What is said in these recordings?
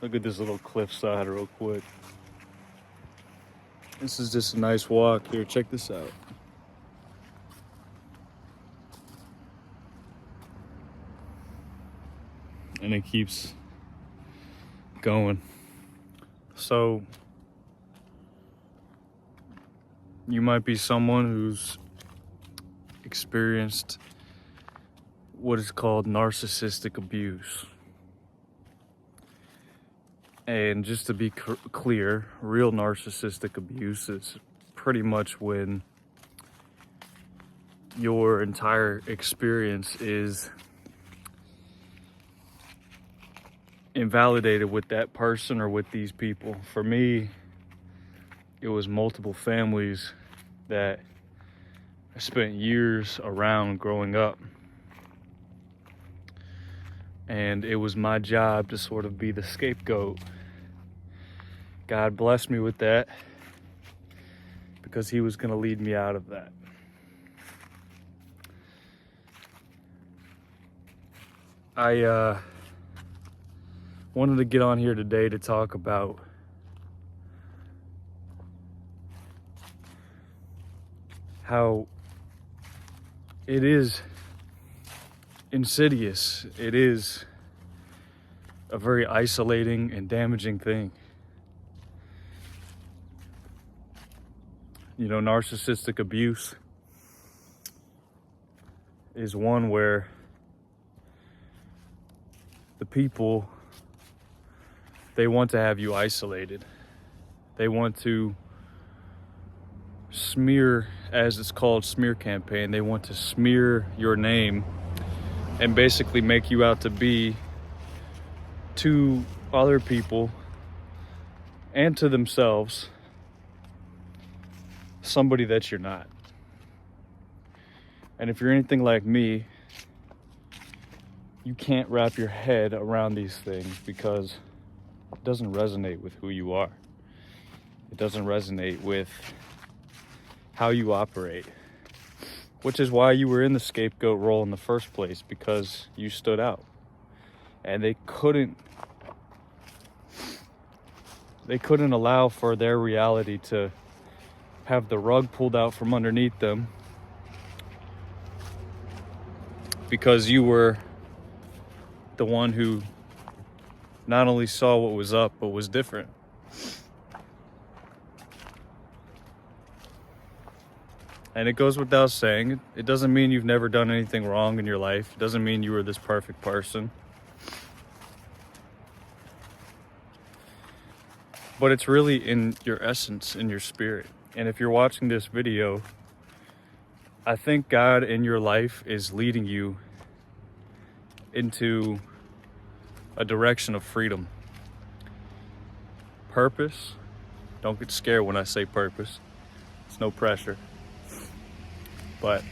Look at this little cliffside real quick. This is just a nice walk here. Check this out. And it keeps going. So you might be someone who's experienced what is called narcissistic abuse. And just to be clear, real narcissistic abuse is pretty much when your entire experience is invalidated with that person or with these people. For me, it was multiple families that I spent years around growing up. And it was my job to sort of be the scapegoat. God blessed me with that because he was going to lead me out of that. I wanted to get on here today to talk about how it is insidious. It is a very isolating and damaging thing. You know, narcissistic abuse is one where the people, they want to have you isolated. They want to smear, as it's called, smear campaign. They want to smear your name and basically make you out to be, to other people and to themselves, somebody that you're not. And if you're anything like me, you can't wrap your head around these things because it doesn't resonate with who you are. It doesn't resonate with how you operate, which is why you were in the scapegoat role in the first place, because you stood out. And they couldn't allow for their reality to have the rug pulled out from underneath them because you were the one who not only saw what was up, but was different. And it goes without saying, it doesn't mean you've never done anything wrong in your life. It doesn't mean you were this perfect person. But it's really in your essence, in your spirit. And if you're watching this video, I think God in your life is leading you into a direction of freedom. Purpose. Don't get scared when I say purpose. It's no pressure. But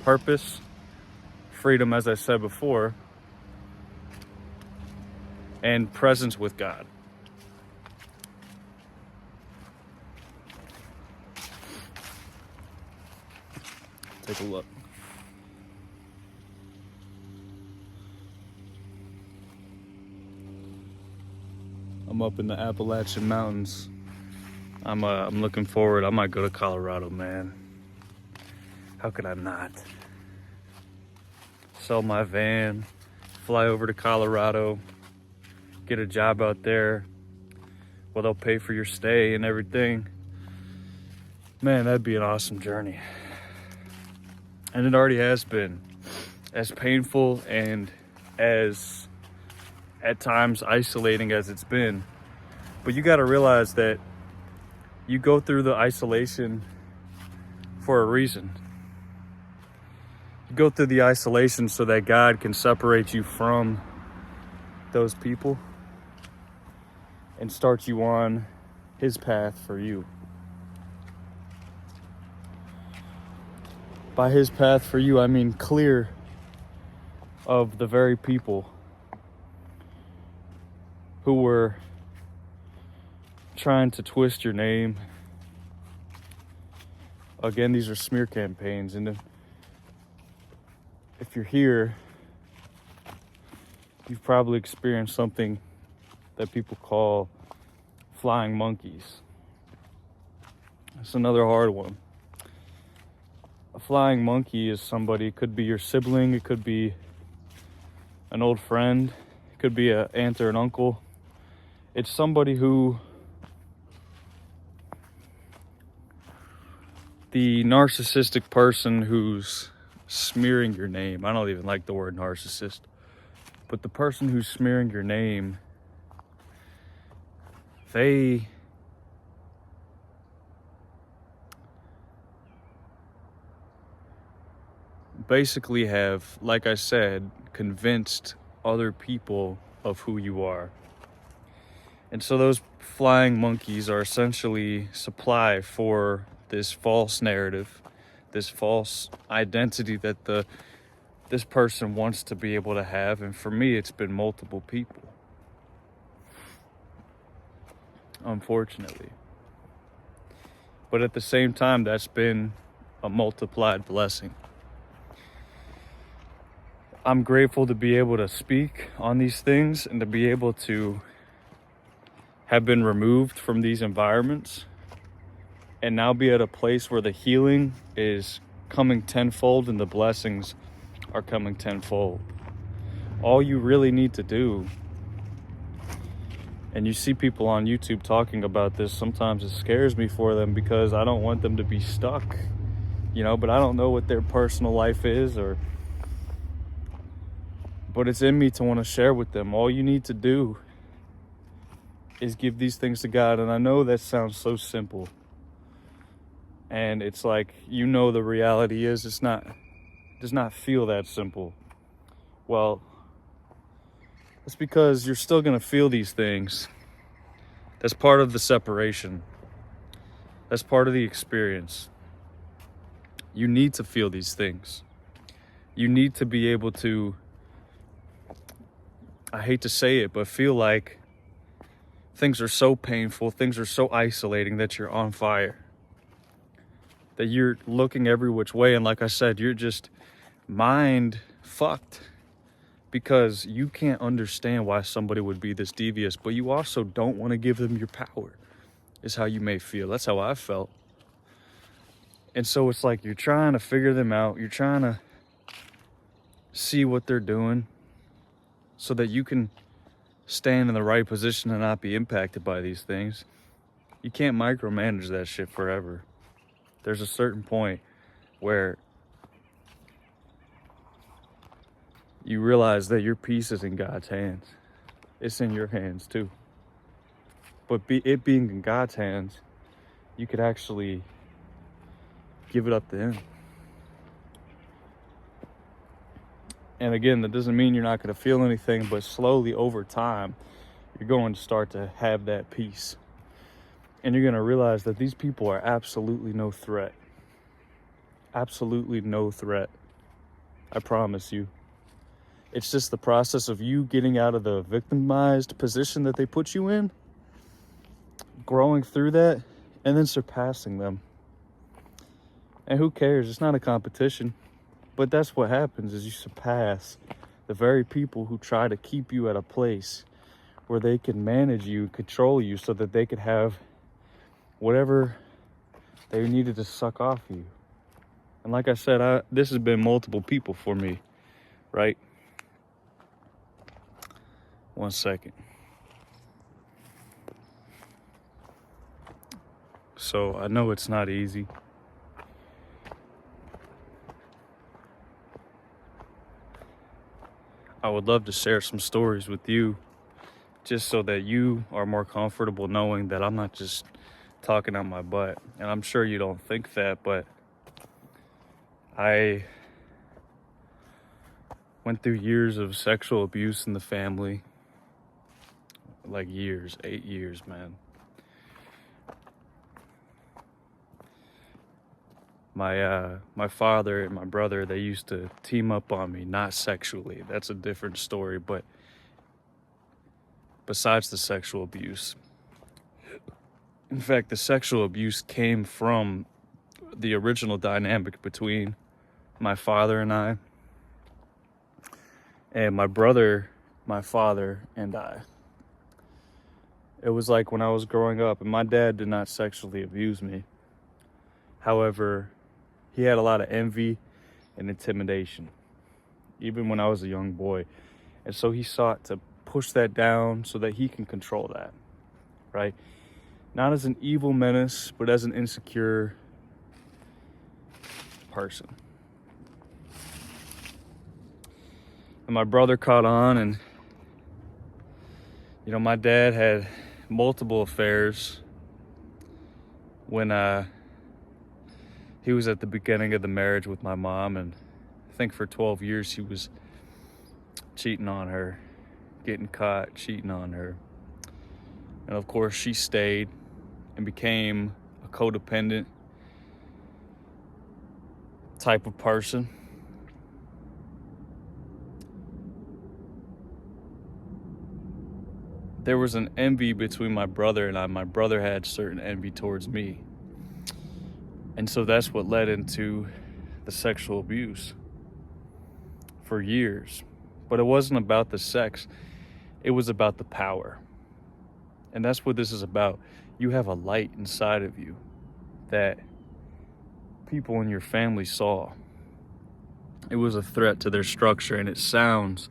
purpose, freedom, as I said before, and presence with God. Take a look. I'm up in the Appalachian Mountains. I'm looking forward. I might go to Colorado, man. How could I not? Sell my van, fly over to Colorado, get a job out there. Well, they'll pay for your stay and everything. Man, that'd be an awesome journey. And it already has been. As painful and as, at times, isolating as it's been. But you gotta realize that you go through the isolation for a reason. You go through the isolation so that God can separate you from those people and start you on his path for you. By his path for you, I mean clear of the very people who were trying to twist your name. Again, these are smear campaigns, and if you're here, you've probably experienced something that people call flying monkeys. It's another hard one. A flying monkey is somebody, it could be your sibling, it could be an old friend, it could be an aunt or an uncle. It's somebody who the narcissistic person who's smearing your name. I don't even like the word narcissist, but the person who's smearing your name, they basically have, like I said, convinced other people of who you are. And so those flying monkeys are essentially supply for this false narrative, this false identity that this person wants to be able to have. And for me, it's been multiple people, unfortunately. But at the same time, that's been a multiplied blessing. I'm grateful to be able to speak on these things and to be able to have been removed from these environments and now be at a place where the healing is coming tenfold and the blessings are coming tenfold. All you really need to do, and you see people on YouTube talking about this, sometimes it scares me for them because I don't want them to be stuck, but I don't know what their personal life is, but it's in me to want to share with them. All you need to do is give these things to God. And I know that sounds so simple. And it's like, the reality is it does not feel that simple. Well, it's because you're still going to feel these things. That's part of the separation. That's part of the experience. You need to feel these things. You need to be able to, I hate to say it, but feel like things are so painful, things are so isolating that you're on fire. That you're looking every which way, and like I said, you're just mind fucked because you can't understand why somebody would be this devious, but you also don't want to give them your power, is how you may feel. That's how I felt. And so it's like you're trying to figure them out, you're trying to see what they're doing so that you can stand in the right position and not be impacted by these things. You can't micromanage that shit forever. There's a certain point where you realize that your peace is in God's hands. It's in your hands too. But it being in God's hands, you could actually give it up to Him. And again, that doesn't mean you're not going to feel anything, but slowly over time, you're going to start to have that peace. And you're going to realize that these people are absolutely no threat. Absolutely no threat. I promise you. It's just the process of you getting out of the victimized position that they put you in, growing through that, and then surpassing them. And who cares? It's not a competition. But that's what happens, is you surpass the very people who try to keep you at a place where they can manage you, control you, so that they could have whatever they needed to suck off you. And like I said, this has been multiple people for me, right? 1 second. So I know it's not easy. I would love to share some stories with you just so that you are more comfortable knowing that I'm not just talking out my butt. And I'm sure you don't think that, but I went through years of sexual abuse in the family. Like years, 8 years, man. My father and my brother, they used to team up on me, not sexually. That's a different story, but besides the sexual abuse. In fact, the sexual abuse came from the original dynamic between my father and I, and my brother, my father, and I. It was like when I was growing up, and my dad did not sexually abuse me. However, he had a lot of envy and intimidation, even when I was a young boy. And so he sought to push that down so that he can control that, right? Not as an evil menace, but as an insecure person. And my brother caught on, and my dad had multiple affairs when he was at the beginning of the marriage with my mom, and I think for 12 years he was cheating on her, getting caught cheating on her. And of course she stayed and became a codependent type of person. There was an envy between my brother and I. My brother had certain envy towards me. And so that's what led into the sexual abuse for years. But it wasn't about the sex, it was about the power. And that's what this is about. You have a light inside of you that people in your family saw. It was a threat to their structure, and it sounds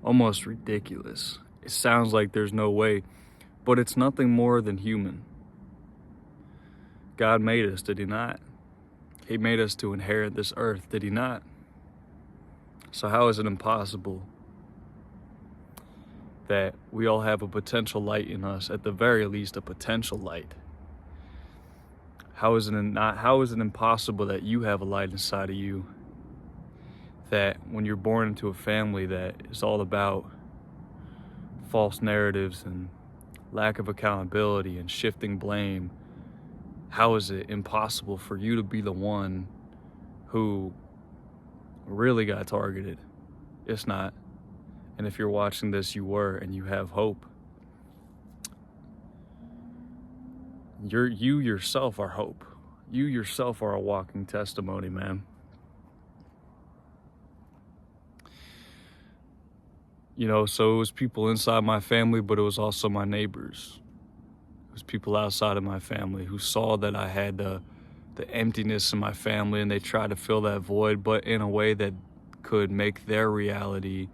almost ridiculous. It sounds like there's no way, but it's nothing more than human. God made us, did he not? He made us to inherit this earth, did he not? So how is it impossible that we all have a potential light in us, at the very least a potential light? How is it impossible that you have a light inside of you, that when you're born into a family that is all about false narratives and lack of accountability and shifting blame, how is it impossible for you to be the one who really got targeted? It's not. And if you're watching this, you were, and you have hope. You yourself are hope. You yourself are a walking testimony, man. So it was people inside my family, but it was also my neighbors. It was people outside of my family who saw that I had the emptiness in my family, and they tried to fill that void, but in a way that could make their reality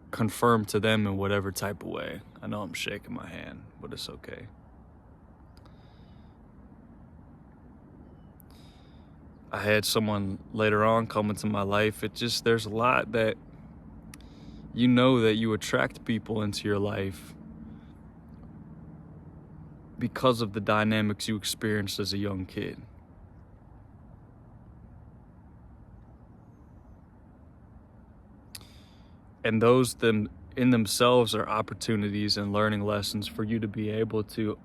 confirm to them in whatever type of way. I know I'm shaking my hand, but it's okay. I had someone later on come into my life. There's a lot that that you attract people into your life because of the dynamics you experienced as a young kid. And those in themselves are opportunities and learning lessons for you to be able to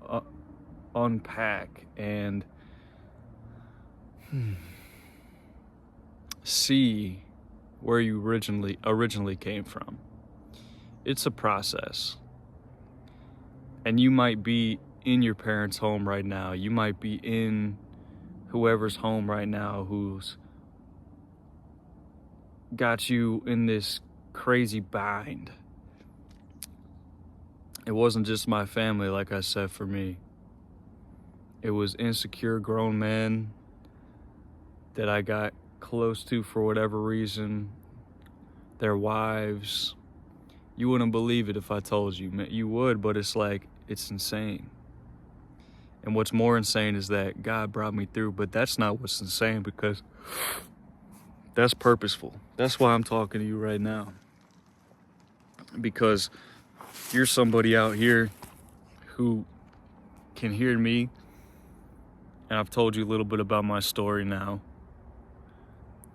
unpack and see where you originally came from. It's a process. And you might be in your parents' home right now. You might be in whoever's home right now who's got you in this crazy bind. It wasn't just my family, like I said, for me. It was insecure grown men that I got close to for whatever reason, their wives. You wouldn't believe it if I told you. You would, but it's insane. And what's more insane is that God brought me through, but that's not what's insane, because that's purposeful. That's why I'm talking to you right now. Because you're somebody out here who can hear me, and I've told you a little bit about my story now.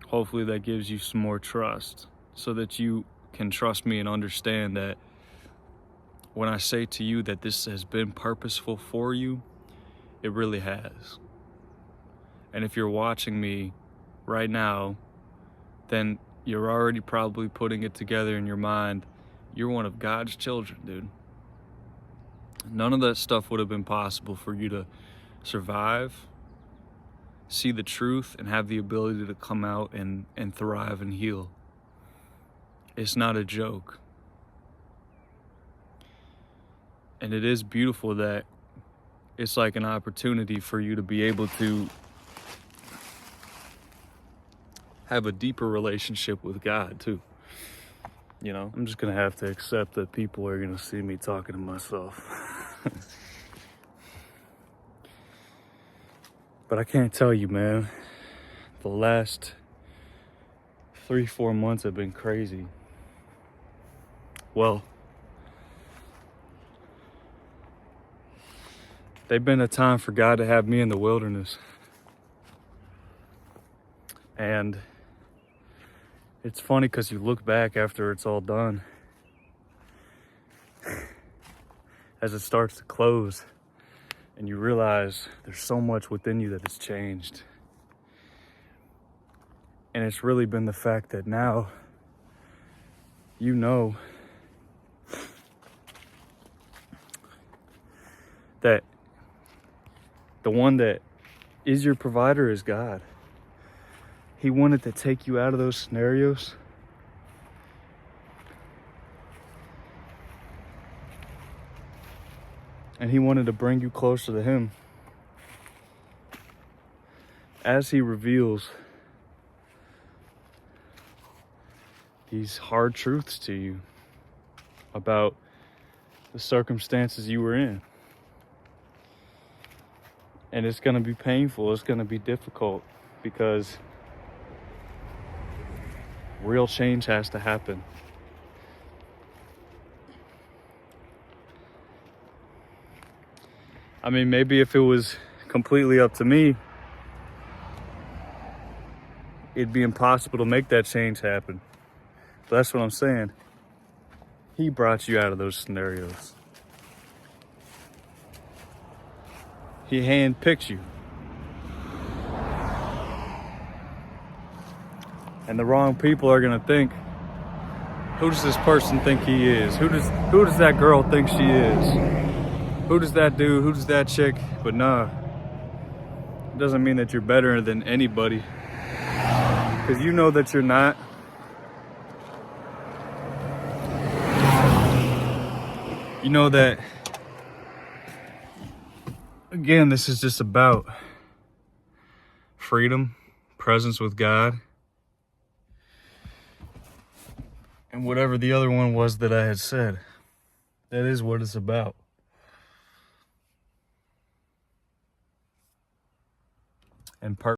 Hopefully that gives you some more trust, so that you can trust me and understand that when I say to you that this has been purposeful for you, it really has. And if you're watching me right now, then you're already probably putting it together in your mind. You're one of God's children, dude. None of that stuff would have been possible for you to survive, see the truth, and have the ability to come out and thrive and heal. It's not a joke. And it is beautiful that it's like an opportunity for you to be able to have a deeper relationship with God too. You know, I'm just gonna have to accept that people are gonna see me talking to myself. But I can't tell you, man, the last 3-4 months have been crazy. Well, they've been a time for God to have me in the wilderness. And it's funny because you look back after it's all done, as it starts to close, and you realize there's so much within you that has changed. And it's really been the fact that now you know that the one that is your provider is God. He wanted to take you out of those scenarios and he wanted to bring you closer to him as he reveals these hard truths to you about the circumstances you were in. And it's going to be painful, it's going to be difficult, because real change has to happen. I mean, maybe if it was completely up to me, it'd be impossible to make that change happen. But that's what I'm saying. He brought you out of those scenarios. He handpicked you. And the wrong people are gonna think, who does this person think he is? Who does that girl think she is? Who does that dude? Who does that chick? But nah, it doesn't mean that you're better than anybody, because you know that you're not. You know that, again, this is just about freedom, presence with God, and whatever the other one was that I had said. That is what it's about. And